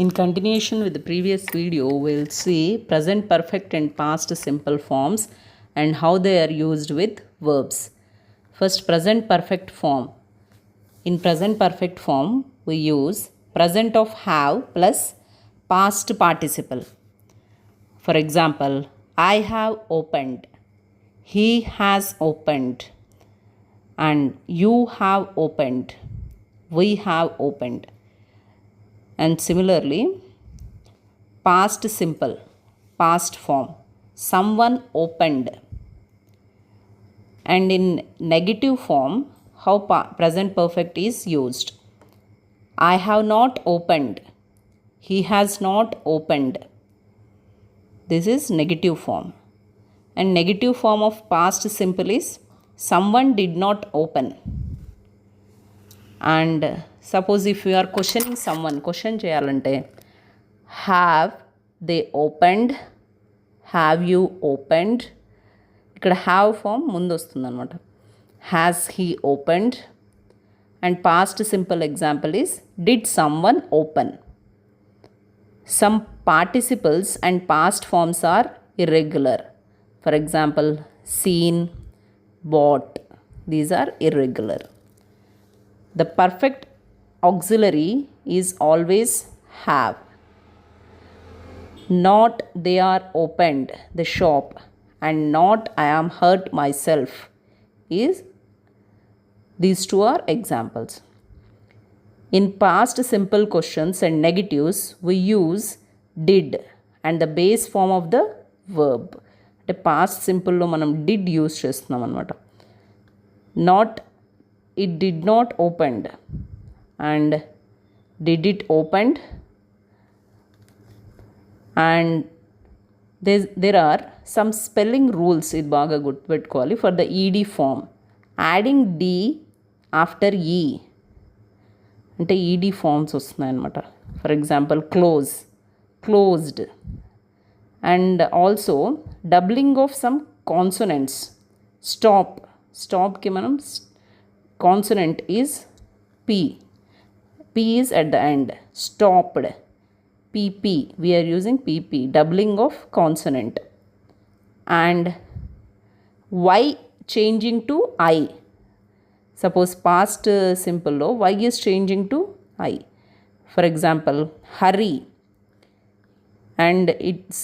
In continuation with the previous video, we'll see present perfect and past simple forms and how they are used with verbs. First, present perfect form. In present perfect form, we use present of have plus past participle. For example, I have opened, he has opened, and you have opened, we have opened. And similarly, past simple, past form, someone opened. And in negative form, how present perfect is used. I have not opened, he has not opened. This is negative form. And negative form of past simple is someone did not open. And suppose if you are questioning someone, question cheyalante, have they opened, have you opened, ఇక్కడ have form ముందు వస్తుంది అనమాట. Has he opened. And past simple example is did someone open. Some participles and past forms are irregular. For example, seen, bought. These are irregular. The perfect auxiliary is always have. Not they are opened the shop and not I am hurt myself is these two are examples. In past simple questions and negatives we use did and the base form of the verb. అంటే past సింపుల్లో మనం did use చేస్తున్నాం అనమాట. Not it did not opened and did it opened. And there are some spelling rules, ఇది బాగా గుర్తుపెట్టుకోవాలి. For the ED form, adding D after E అంటే ED forms వస్తున్నాయి అనమాట. For example close, closed. And also doubling of some consonants. Stop, స్టాప్కి మనం consonant is P, P is at the end. Stopped, PP, we are using PP, doubling of consonant. And Y changing to I. Suppose past simple lo Y is changing to I. For example, hurry, and its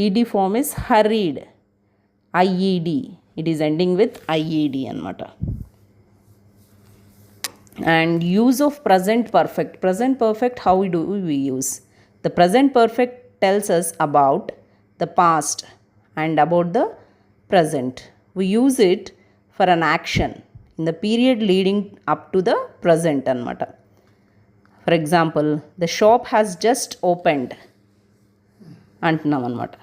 ED form is hurried, IED. It is ending with IED anamata. And use of present perfect. Present perfect, how do we use? The present perfect tells us about the past and about the present. We use it for an action in the period leading up to the present anamata. For example, the shop has just opened antunam anamata.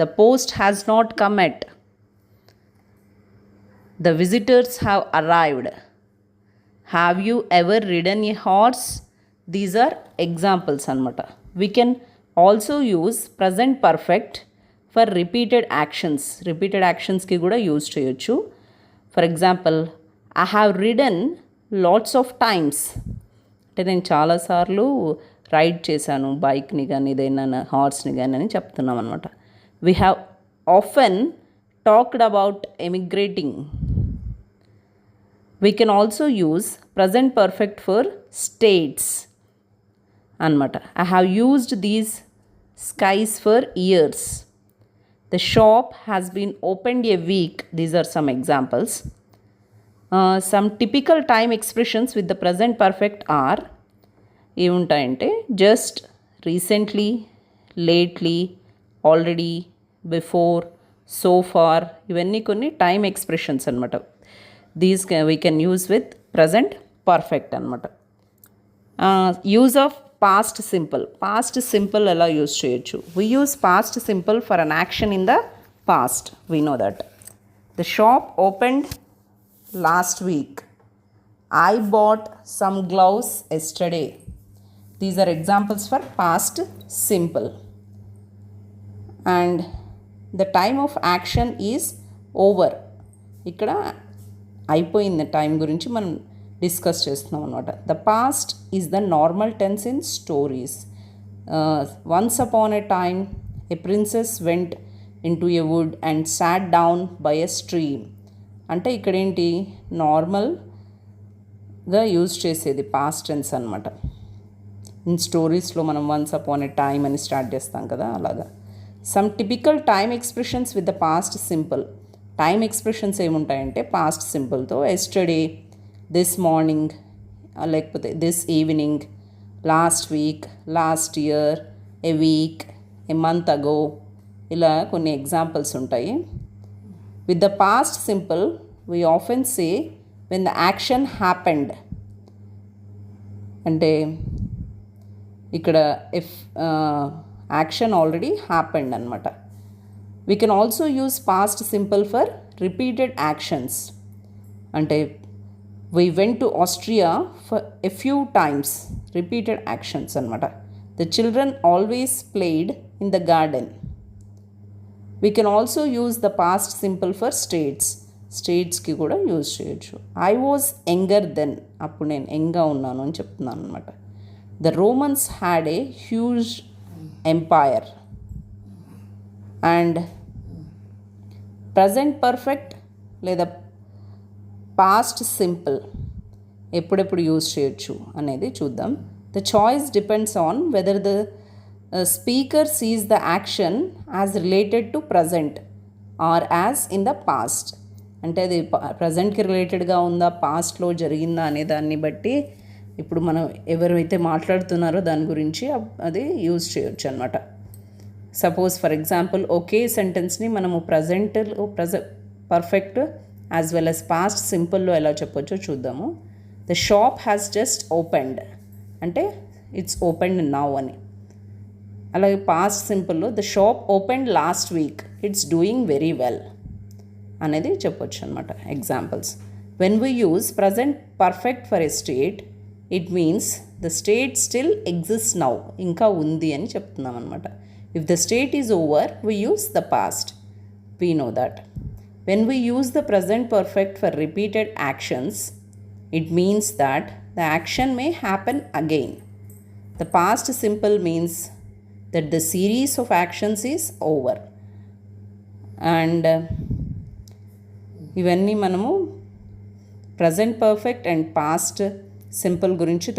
The post has not come yet. The visitors have arrived. Have you ever ridden a horse? These are examples anamata. We can also use present perfect for repeated actions. Repeated actions ki kuda use cheyochu. For example, I have ridden lots of times. అంటే నేను చాలాసార్లు ride చేశాను బైక్ని కానీ ఏదైనా హార్స్ని కానీ అని చెప్తున్నాం అనమాట. We have often talked about emigrating. We can also use present perfect for states అనమాట. I have used these skies for years. The shop has been opened a week. These are some examples. Some typical time expressions with the present perfect are ఏముంటాయంటే just, recently, lately, already, before, so far. ఇవన్నీ కొన్ని time expressions అనమాట. These we can use with present perfect అనమాట. Use of past simple. Past simple ఎలా use చేయొచ్చు? We use past simple for an action in the past. We know that the shop opened last week. I bought some gloves yesterday. These are examples for past simple. And the time of action is over. ఇక్కడ అయిపోయింది time గురించి మనం discuss చేస్తున్నాం అనమాట. The past is the normal tense in stories. Once upon a time, a princess went into a wood and sat down by a stream. అంటే ఇక్కడ ఏంటి, నార్మల్గా యూజ్ చేసేది పాస్ట్ టెన్స్ అనమాట. ఇన్ స్టోరీస్లో మనం వన్స్ అపాన్ ఎ టైమ్ అని start చేస్తాం కదా, అలాగా. Some typical time expressions with the past simple. Time expressions ఏముంటాయంటే పాస్ట్ సింపుల్తో ఎస్టర్డే, దిస్ మార్నింగ్, లేకపోతే this evening, last week, last year, a week, a month ago, ఇలా కొన్ని ఎగ్జాంపుల్స్ ఉంటాయి. With the past simple we often say when the action happened. అంటే ఇక్కడ if action already happened అనమాట. We can also use past simple for repeated actions. అంటే we went to Austria for a few times, repeated actions అనమాట. The children always played in the garden. We can also use the past simple for states. స్టేట్స్కి కూడా use చేయొచ్చు. I was younger then, అప్పుడు నేను యంగ్గా ఉన్నాను అని చెప్తున్నాను అనమాట. The Romans had a huge empire. And present perfect లేదా పాస్ట్ సింపుల్ ఎప్పుడెప్పుడు యూజ్ చేయొచ్చు అనేది చూద్దాం. The choice depends on whether the speaker sees the action as related to present or as in the past. అంటే అది ప్రజెంట్కి రిలేటెడ్గా ఉందా, పాస్ట్లో జరిగిందా అనే దాన్ని బట్టి ఇప్పుడు మనం ఎవరైతే మాట్లాడుతున్నారో దాని గురించి అది యూజ్ చేయొచ్చు అనమాట. సపోజ్ ఫర్ ఎగ్జాంపుల్ ఒకే సెంటెన్స్ని మనము ప్రజెంట్లో perfect as well as past సింపుల్లో ఎలా చెప్పొచ్చో చూద్దాము. The shop has just opened అంటే ఇట్స్ ఓపెన్డ్ నౌ అని. అలాగే పాస్ట్ సింపుల్లో the shop opened last week, it's doing very well అనేది చెప్పొచ్చు అనమాట. Examples. When we use present perfect for a state, it means the state still exist now, ఇంకా ఉంది అని చెప్తున్నాం అనమాట. If the state is over we use the past, we know that. When we use the present perfect for repeated actions, it means that the action may happen again. The past simple means that the series of actions is over. And ఇవన్నీ మనము present perfect and past simple గురించి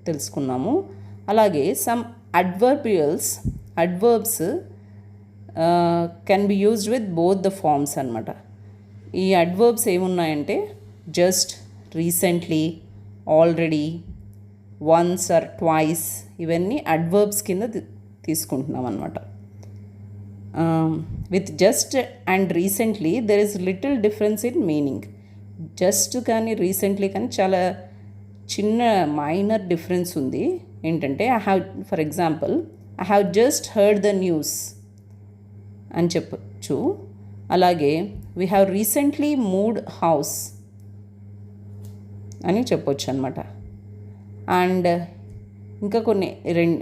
తెలుసుకున్నాము. అలాగే some adverbs can be used with both the forms అనమాట. ఈ adverbs ఏమున్నాయంటే just, recently, already, once or twice, ఇవన్నీ adverbs కింద తీసుకుంటున్నాం అనమాట. With just and recently there is little difference in meaning. Just కానీ రీసెంట్లీ కానీ చాలా చిన్న మైనర్ డిఫరెన్స్ ఉంది. ఏంటంటే for example I have just heard the news అని చెప్పచ్చు. అలాగే we have recently moved house అని చెప్పొచ్చు అనమాట. అండ్ ఇంకా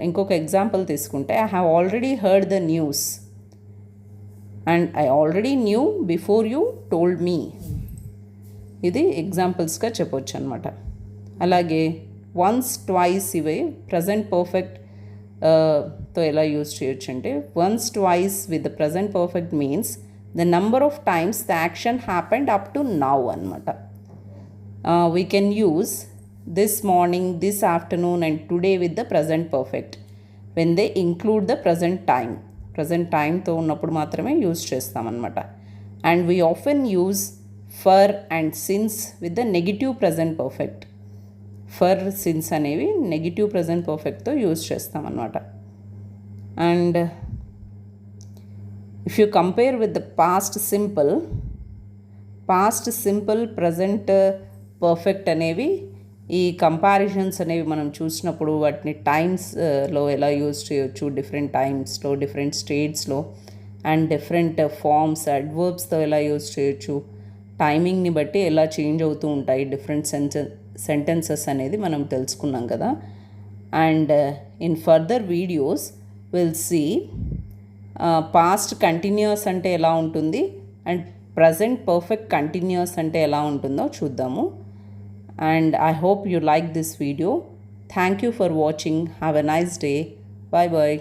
ఇంకొక ఎగ్జాంపుల్ తీసుకుంటే I have already heard the news and I already knew before you told me. ఇది ఎగ్జాంపుల్స్గా చెప్పొచ్చు అనమాట. అలాగే వన్స్, ట్వైస్ ఇవి ప్రజెంట్ పర్ఫెక్ట్ తో ఎలా యూజ్ చేయొచ్చు అంటే once, twice with the present perfect means the number of times the action happened up to now అనమాట. We can use this morning, this afternoon and today with the present perfect when they include the present time. Present టైంతో ఉన్నప్పుడు మాత్రమే use చేస్తామన్నమాట. And we often use for and since with the negative present perfect. For, since అనేవి negative present పర్ఫెక్ట్తో use చేస్తామన్నమాట. And if you compare with the past simple present perfect అనేవి ఈ comparisons అనేవి మనం చూసినప్పుడు వాటిని టైమ్స్లో ఎలా యూజ్ చేయొచ్చు, డిఫరెంట్ టైమ్స్లో, డిఫరెంట్ స్టేట్స్లో అండ్ డిఫరెంట్ ఫార్మ్స్, అడ్వర్బ్స్తో ఎలా యూజ్ చేయొచ్చు, టైమింగ్ని బట్టి ఎలా చేంజ్ అవుతూ ఉంటాయి డిఫరెంట్ సెంటెన్సెస్ అనేది మనం తెలుసుకున్నాం కదా. And in further videos will see past continuous అంటే ఎలా ఉంటుంది అండ్ ప్రజెంట్ పర్ఫెక్ట్ కంటిన్యూస్ అంటే ఎలా ఉంటుందో చూద్దాము. And I hope you like this video. Thank you for watching. Have a nice day. Bye bye.